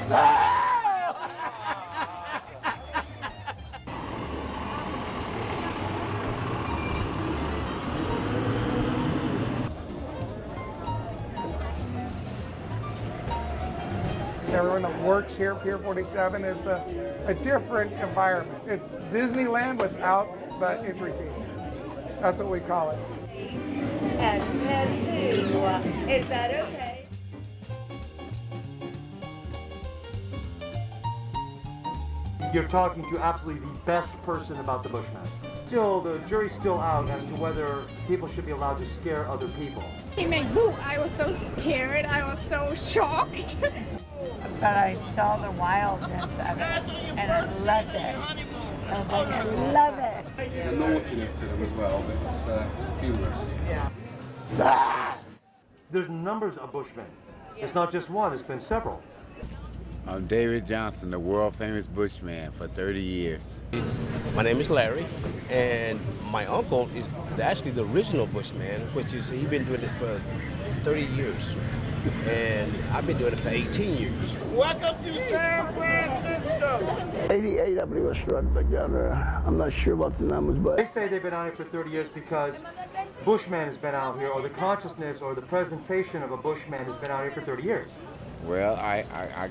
Everyone that works here, Pier 47, it's a different environment. It's Disneyland without the entry fee. That's what we call it. And 10 too. Is that okay? You're talking to absolutely the best person about the Bushman. Still, the jury's still out as to whether people should be allowed to scare other people. He made boo. I was so scared. I was so shocked. But I saw the wildness of it, and I loved it. I was like, I love it. There's a naughtiness to them as well, but it's humorous. There's numbers of Bushmen. It's not just one, it's been several. I'm David Johnson, the world famous Bushman for 30 years. My name is Larry, and my uncle is actually the original Bushman, which is, he's been doing it for 30 years. And I've been doing it for 18 years. Welcome to San Francisco! 88, I believe I started back down there. I'm not sure about the numbers, but... They say they've been out here for 30 years because Bushman has been out here, or the consciousness or the presentation of a Bushman has been out here for 30 years. Well, I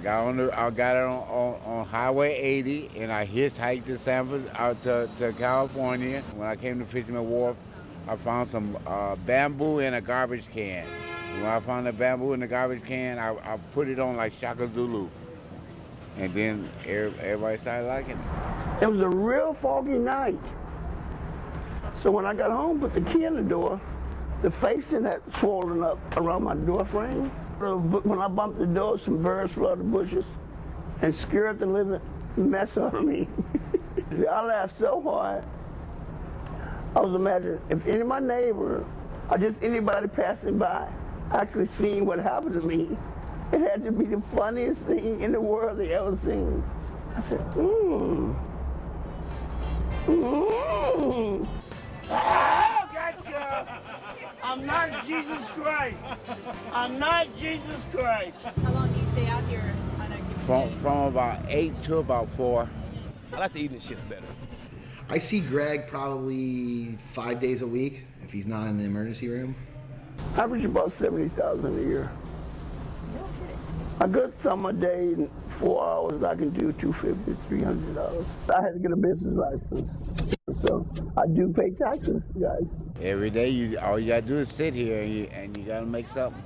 got it on Highway 80, and I hitchhiked out to California. When I came to Fisherman Wharf, I found some bamboo in a garbage can. When I found the bamboo in the garbage can, I put it on like Shaka Zulu. And then everybody started liking it. It was a real foggy night. So when I got home, put the key in the door, the facing had swollen up around my door frame. When I bumped the door, some birds flew out of the bushes and scared the living mess out of me. I laughed so hard. I was imagining if any of my neighbors or just anybody passing by actually seen what happened to me, it had to be the funniest thing in the world they ever seen. I said, Oh, gotcha! I'm not Jesus Christ. I'm not Jesus Christ. How long do you stay out here on a given day? From about 8 to about 4. I like the evening shift better. I see Greg probably 5 days a week if he's not in the emergency room. average about $70,000 a year. A good summer day in 4 hours, I can do $250, $300. I had to get a business license, so I do pay taxes, guys. Every day, all you gotta do is sit here and you gotta make something.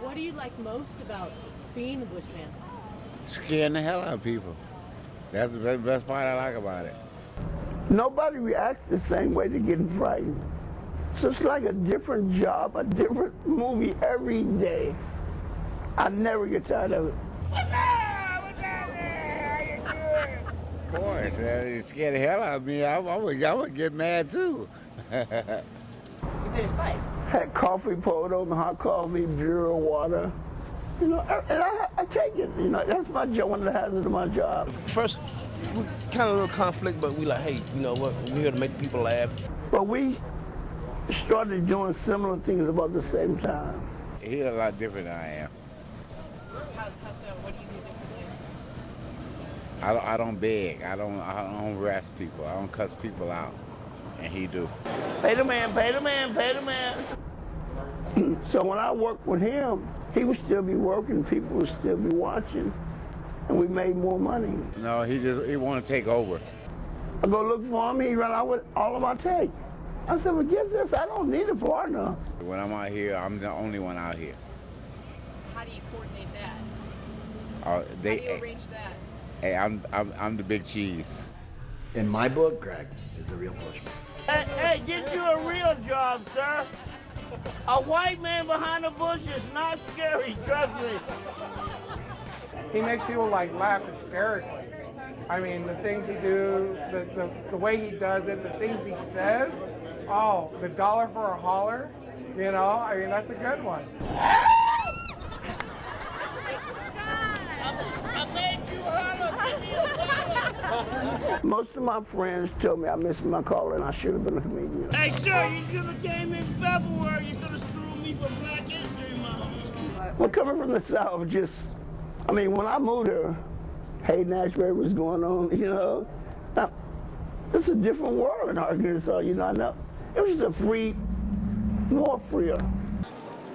What do you like most about being a Bushman? Scaring the hell out of people. That's the best part I like about it. Nobody reacts the same way to getting frightened. So it's like a different job, a different movie every day. I never get tired of it. What's up? What's up, man? How you doing? Of course, it scared the hell out of me. I would get mad too. You finished fight? Had coffee poured on me, hot coffee, beer, water. You know, and I take it. You know, that's my job, one of the hazards of my job. First, we kind of a little conflict, but we like, hey, you know what? We're here to make people laugh. But we started doing similar things about the same time. He's a lot different than I am. How so? What do you do differently? I don't beg. I don't harass people. I don't cuss people out, and he do. Pay the man, pay the man, pay the man. So when I worked with him, he would still be working, people would still be watching, and we made more money. No, he want to take over. I go look for him, he run out with all of my take. I said, forget this, I don't need a partner. When I'm out here, I'm the only one out here. How do you coordinate that? How do you arrange that? Hey, I'm the big cheese. In my book, Greg is the real Bushman. Hey, get you a real job, sir. A white man behind the bush is not scary, trust me. He makes people like laugh hysterically. I mean, the things he do, the way he does it, the things he says. Oh, the dollar for a holler, you know, I mean, that's a good one. I made you holler, give me a dollar. Most of my friends told me I missed my caller and I should have been a comedian. Hey, sir, you should have came in February. You could have screwed me for Black History Month. Well, coming from the South, just I mean, when I moved here, Hayden Ashbury was going on, you know. Now, it's a different world in Arkansas, you know. Now, it was just more freer.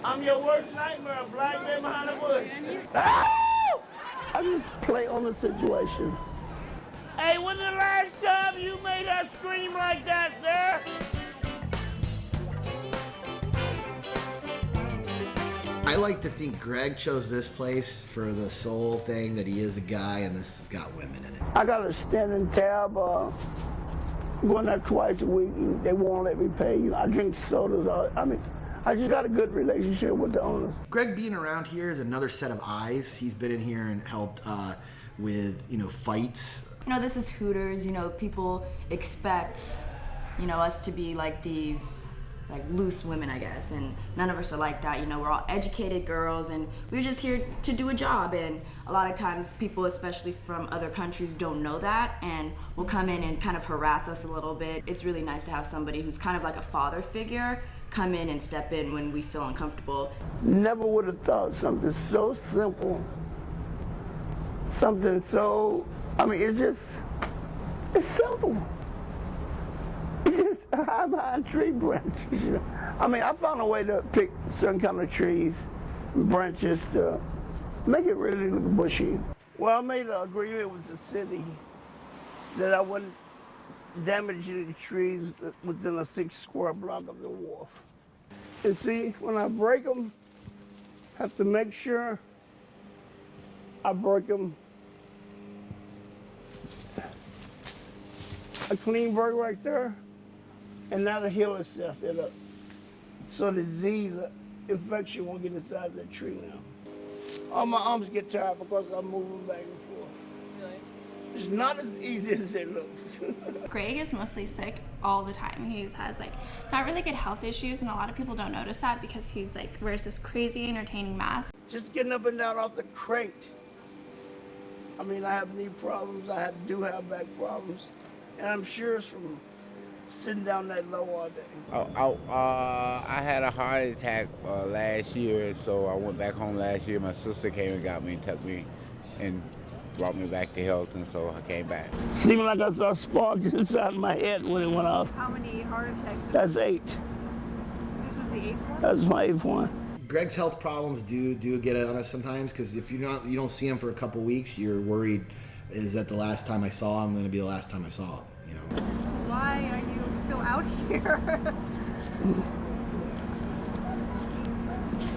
I'm your worst nightmare, a black man behind a bush. I just play on the situation. Hey, when's the last time you made her scream like that, sir? I like to think Greg chose this place for the sole thing that he is a guy and this has got women in it. I got a standing tab, going there twice a week, and they won't let me pay. You know, I drink sodas. I mean, I just got a good relationship with the owners. Greg being around here is another set of eyes. He's been in here and helped with, you know, fights. You know, this is Hooters. You know, people expect, you know, us to be like these, like loose women, I guess, and none of us are like that. You know, we're all educated girls, and we're just here to do a job. And a lot of times, people, especially from other countries, don't know that, and will come in and kind of harass us a little bit. It's really nice to have somebody who's kind of like a father figure come in and step in when we feel uncomfortable. Never would have thought something so simple, something so, I mean, it's simple. It's just hide behind tree branches, you know. I mean, I found a way to pick certain kind of trees, branches to make it really look bushy. Well, I made an agreement with the city that I wouldn't damage any trees within a 6 square block of the wharf. And see, when I break them, I have to make sure I break them. A clean break right there, and now the heal itself. So the disease, infection won't get inside the tree now. All my arms get tired because I'm moving back and forth. Really? It's not as easy as it looks. Greg is mostly sick all the time. He has like not really good health issues, and a lot of people don't notice that because he's like wears this crazy entertaining mask. Just getting up and down off the crate. I mean, I have knee problems. I do have back problems. And I'm sure it's from sitting down that low all day. I had a heart attack last year, so I went back home last year. My sister came and got me and took me and brought me back to health, and so I came back. Seemed like I saw sparks inside my head when it went off. How many heart attacks? That's 8. This was the 8th one? That's my 8th one. Greg's health problems do get on us sometimes because if you don't see him for a couple weeks, you're worried. Is that the last time I saw him? Going to be the last time I saw him? You know. Why are you still out here?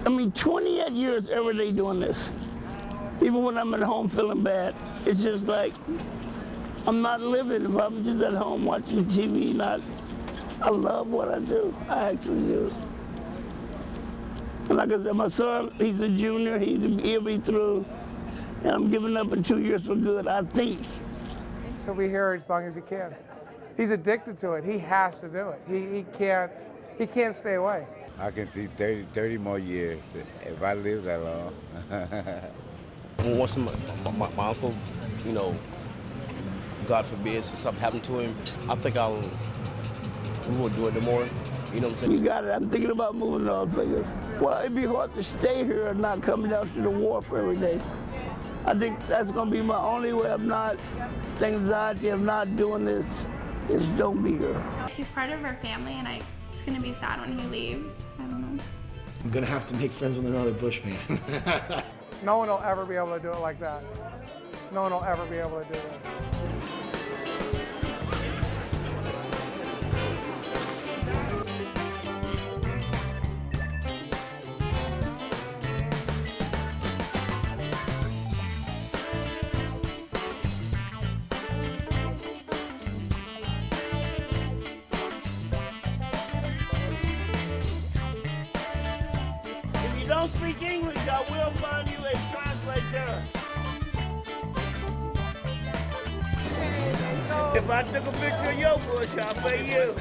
I mean, 28 years every day doing this. Even when I'm at home feeling bad, it's just like I'm not living. If I'm just at home watching TV, I love what I do. I actually do. And like I said, my son, he's a junior. He'll be through. And I'm giving up in 2 years for good, I think. He'll be here as long as he can. He's addicted to it. He has to do it. He can't stay away. I can see 30 more years if I live that long. Once my uncle, you know, God forbid, something happened to him, I think we won't do it no more. You know what I'm saying? You got it. I'm thinking about moving to Las Vegas. Well, it'd be hard to stay here and not come down to the wharf every day. I think that's going to be my only way of not, anxiety of not doing this is don't be here. He's part of our family, and it's going to be sad when he leaves. I don't know. I'm going to have to make friends with another Bushman. No one will ever be able to do it like that. No one will ever be able to do this. If you don't speak English, I will find you a translator. If I took a picture of your bush, I'll pay you.